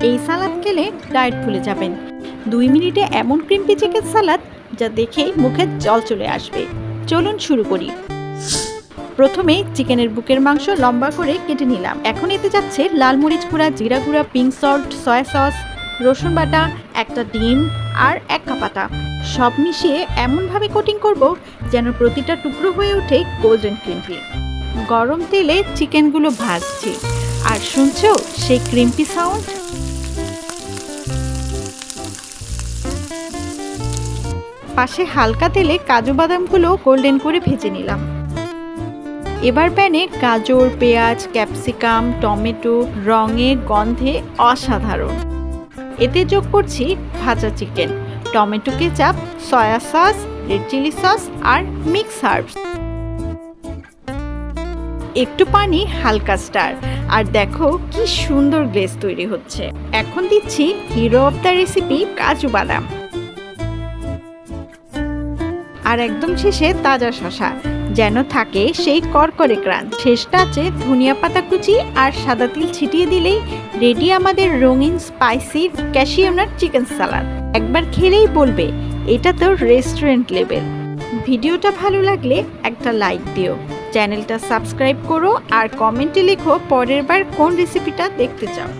এই সালাদ খেলে ডায়েট ভুলে যাবেন। 2 মিনিটে এমন ক্রিম্পি চিকেন সালাদ যা দেখেই মুখে জল চলে আসবে। চলুন শুরু করি। প্রথমে চিকেনের বুকের মাংস লম্বা করে কেটে নিলাম। এখন এতে যাচ্ছে লাল মরিচ গুঁড়া, জিরা গুঁড়া, পিঙ্ক সল্ট, সয়া সস, রসুন বাটা, একটা ডিম আর 1 কাপ আটা। সব মিশিয়ে এমনভাবে কোটিং করব যেন প্রতিটা টুকরো হয়ে ওঠে গোল্ডেন ক্রিম্পি। গরম তেলে চিকেনগুলো ভাজছি, আর শুনছো সেই ক্রিম্পি সাউন্ড? পাশে হালকা তেলে কাজু বাদামগুলো গোল্ডেন করে ভেজে নিলাম। এবার প্যানে গাজর, পেঁয়াজ, ক্যাপসিকাম, টমেটো রঙে গন্ধে অসাধারণ। এতে যোগ করছি ভাজা chicken, tomato ketchup, soya sauce, red chilli sauce আর মিক্স হার্বস। একটু পানি, হালকা স্টার, আর দেখো কি সুন্দর গ্লেজ তৈরি হচ্ছে। এখন দিচ্ছি হিরো অফ দ্য রেসিপি কাজু বাদাম, আর একদম শেষে তাজা শসা, যেন থাকে সেই করকরে ক্রাঞ্চ। শেষটা আছে ধনিয়া পাতা কুচি আর সাদা তিল ছিটিয়ে দিলেই রেডি আমাদের রঙিন স্পাইসি ক্যাশিউ নাট চিকেন সালাদ। একবার খেলেই বলবে এটা তো রেস্টুরেন্ট লেভেল। ভিডিওটা ভালো লাগলে একটা লাইক দিও, চ্যানেলটা সাবস্ক্রাইব করো আর কমেন্টে লেখো পরের বার কোন রেসিপিটা দেখতে চাও।